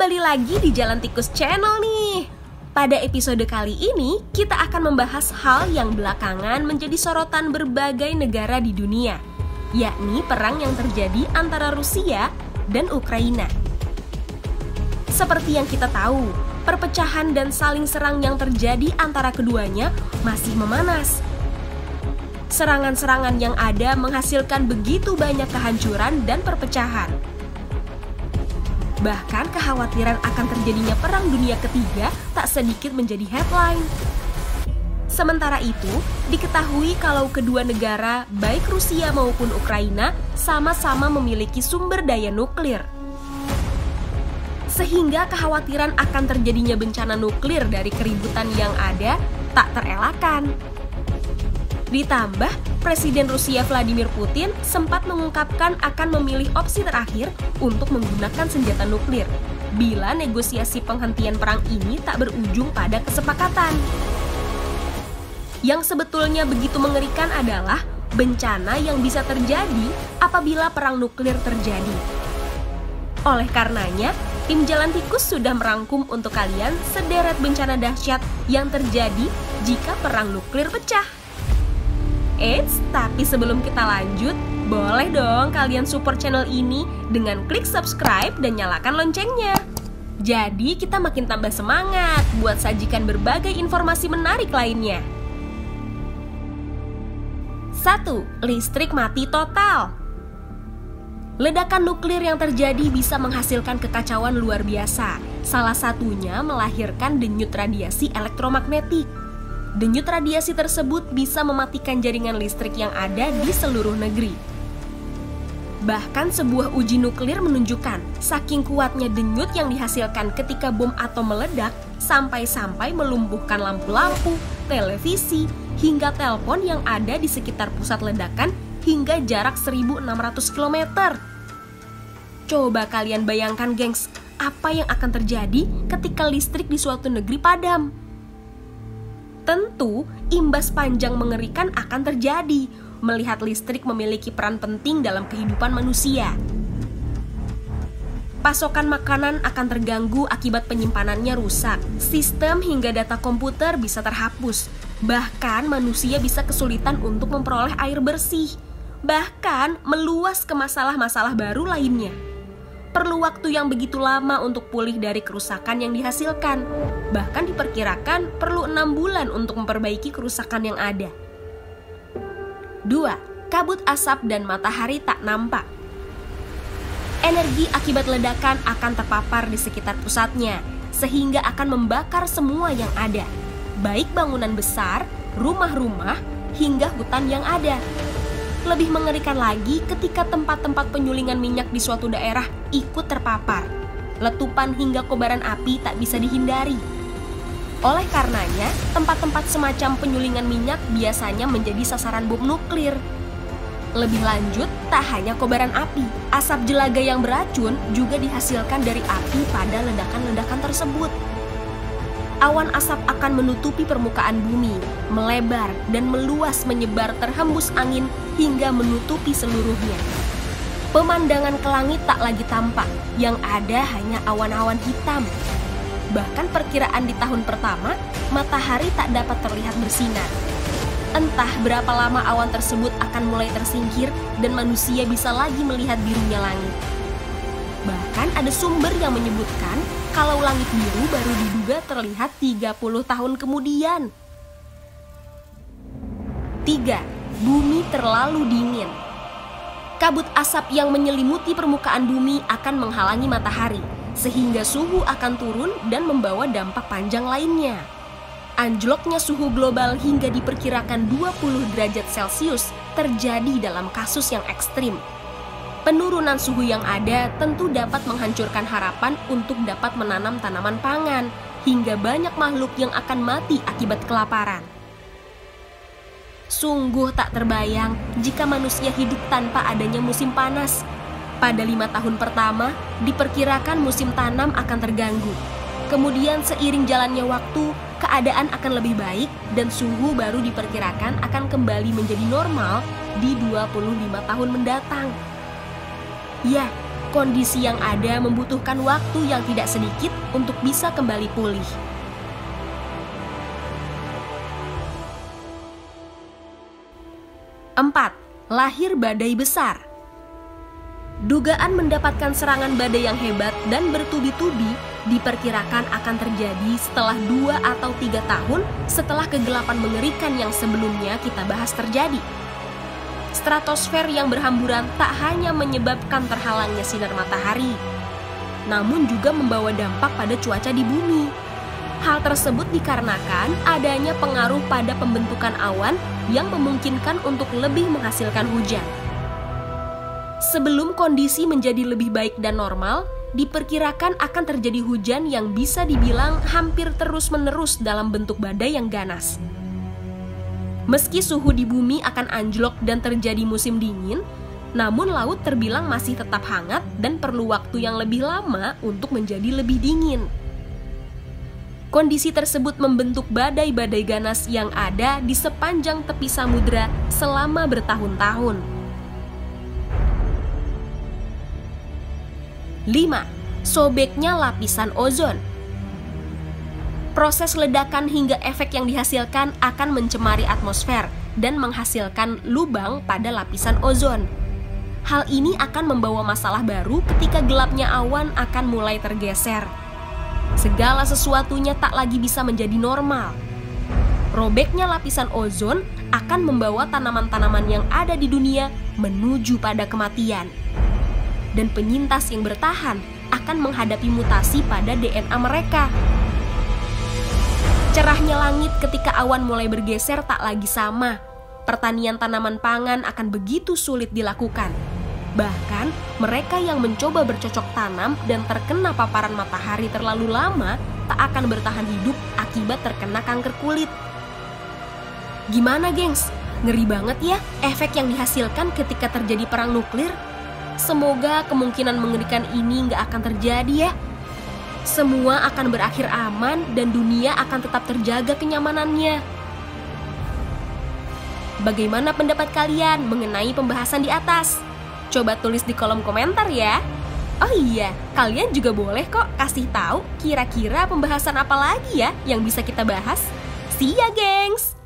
Kembali lagi di Jalan Tikus Channel nih. Pada episode kali ini, kita akan membahas hal yang belakangan menjadi sorotan berbagai negara di dunia, yakni perang yang terjadi antara Rusia dan Ukraina. Seperti yang kita tahu, perpecahan dan saling serang yang terjadi antara keduanya masih memanas. Serangan-serangan yang ada menghasilkan begitu banyak kehancuran dan perpecahan. Bahkan kekhawatiran akan terjadinya Perang Dunia Ketiga tak sedikit menjadi headline. Sementara itu, diketahui kalau kedua negara, baik Rusia maupun Ukraina, sama-sama memiliki sumber daya nuklir. Sehingga kekhawatiran akan terjadinya bencana nuklir dari keributan yang ada tak terelakkan. Ditambah, Presiden Rusia Vladimir Putin sempat mengungkapkan akan memilih opsi terakhir untuk menggunakan senjata nuklir bila negosiasi penghentian perang ini tak berujung pada kesepakatan. Yang sebetulnya begitu mengerikan adalah bencana yang bisa terjadi apabila perang nuklir terjadi. Oleh karenanya, tim Jalan Tikus sudah merangkum untuk kalian sederet bencana dahsyat yang terjadi jika perang nuklir pecah. Eits, tapi sebelum kita lanjut, boleh dong kalian support channel ini dengan klik subscribe dan nyalakan loncengnya. Jadi kita makin tambah semangat buat sajikan berbagai informasi menarik lainnya. 1. Listrik mati total. Ledakan nuklir yang terjadi bisa menghasilkan kekacauan luar biasa. Salah satunya melahirkan denyut radiasi elektromagnetik. Denyut radiasi tersebut bisa mematikan jaringan listrik yang ada di seluruh negeri. Bahkan sebuah uji nuklir menunjukkan saking kuatnya denyut yang dihasilkan ketika bom atom meledak sampai-sampai melumpuhkan lampu-lampu, televisi, hingga telepon yang ada di sekitar pusat ledakan hingga jarak 1.600 km. Coba kalian bayangkan, gengs, apa yang akan terjadi ketika listrik di suatu negeri padam? Tentu, imbas panjang mengerikan akan terjadi melihat listrik memiliki peran penting dalam kehidupan manusia. Pasokan makanan akan terganggu akibat penyimpanannya rusak. Sistem hingga data komputer bisa terhapus. Bahkan manusia bisa kesulitan untuk memperoleh air bersih. Bahkan meluas ke masalah-masalah baru lainnya. Perlu waktu yang begitu lama untuk pulih dari kerusakan yang dihasilkan. Bahkan diperkirakan perlu 6 bulan untuk memperbaiki kerusakan yang ada. 2. Kabut asap dan matahari tak nampak. Energi akibat ledakan akan terpapar di sekitar pusatnya, sehingga akan membakar semua yang ada, baik bangunan besar, rumah-rumah, hingga hutan yang ada. Lebih mengerikan lagi ketika tempat-tempat penyulingan minyak di suatu daerah ikut terpapar. Letupan hingga kobaran api tak bisa dihindari. Oleh karenanya, tempat-tempat semacam penyulingan minyak biasanya menjadi sasaran bom nuklir. Lebih lanjut, tak hanya kobaran api, asap jelaga yang beracun juga dihasilkan dari api pada ledakan-ledakan tersebut. Awan asap akan menutupi permukaan bumi, melebar dan meluas menyebar terhembus angin hingga menutupi seluruhnya. Pemandangan ke langit tak lagi tampak, yang ada hanya awan-awan hitam. Bahkan perkiraan di tahun pertama, matahari tak dapat terlihat bersinar. Entah berapa lama awan tersebut akan mulai tersingkir dan manusia bisa lagi melihat birunya langit. Bahkan ada sumber yang menyebutkan kalau langit biru baru diduga terlihat 30 tahun kemudian. 3. Bumi terlalu dingin. Kabut asap yang menyelimuti permukaan bumi akan menghalangi matahari, sehingga suhu akan turun dan membawa dampak panjang lainnya. Anjloknya suhu global hingga diperkirakan 20 derajat Celcius terjadi dalam kasus yang ekstrim. Penurunan suhu yang ada tentu dapat menghancurkan harapan untuk dapat menanam tanaman pangan, hingga banyak makhluk yang akan mati akibat kelaparan. Sungguh tak terbayang jika manusia hidup tanpa adanya musim panas. Pada 5 tahun pertama, diperkirakan musim tanam akan terganggu. Kemudian seiring jalannya waktu, keadaan akan lebih baik dan suhu baru diperkirakan akan kembali menjadi normal di 25 tahun mendatang. Ya, Kondisi yang ada membutuhkan waktu yang tidak sedikit untuk bisa kembali pulih. Empat, lahir badai besar. Dugaan mendapatkan serangan badai yang hebat dan bertubi-tubi diperkirakan akan terjadi setelah 2 atau 3 tahun setelah kegelapan mengerikan yang sebelumnya kita bahas terjadi. Stratosfer yang berhamburan tak hanya menyebabkan terhalangnya sinar matahari, namun juga membawa dampak pada cuaca di bumi. Hal tersebut dikarenakan adanya pengaruh pada pembentukan awan yang memungkinkan untuk lebih menghasilkan hujan. Sebelum kondisi menjadi lebih baik dan normal, diperkirakan akan terjadi hujan yang bisa dibilang hampir terus-menerus dalam bentuk badai yang ganas. Meski suhu di bumi akan anjlok dan terjadi musim dingin, namun laut terbilang masih tetap hangat dan perlu waktu yang lebih lama untuk menjadi lebih dingin. Kondisi tersebut membentuk badai-badai ganas yang ada di sepanjang tepi samudra selama bertahun-tahun. 5. Sobeknya lapisan ozon. Proses ledakan hingga efek yang dihasilkan akan mencemari atmosfer dan menghasilkan lubang pada lapisan ozon. Hal ini akan membawa masalah baru ketika gelapnya awan akan mulai tergeser. Segala sesuatunya tak lagi bisa menjadi normal. Robeknya lapisan ozon akan membawa tanaman-tanaman yang ada di dunia menuju pada kematian. Dan penyintas yang bertahan akan menghadapi mutasi pada DNA mereka. Cerahnya langit ketika awan mulai bergeser tak lagi sama. Pertanian tanaman pangan akan begitu sulit dilakukan. Bahkan, mereka yang mencoba bercocok tanam dan terkena paparan matahari terlalu lama tak akan bertahan hidup akibat terkena kanker kulit. Gimana, gengs? Ngeri banget ya efek yang dihasilkan ketika terjadi perang nuklir. Semoga kemungkinan mengerikan ini nggak akan terjadi ya. Semua akan berakhir aman dan dunia akan tetap terjaga kenyamanannya. Bagaimana pendapat kalian mengenai pembahasan di atas? Coba tulis di kolom komentar ya. Oh iya, kalian juga boleh kok kasih tahu kira-kira pembahasan apa lagi ya yang bisa kita bahas. See ya, gengs!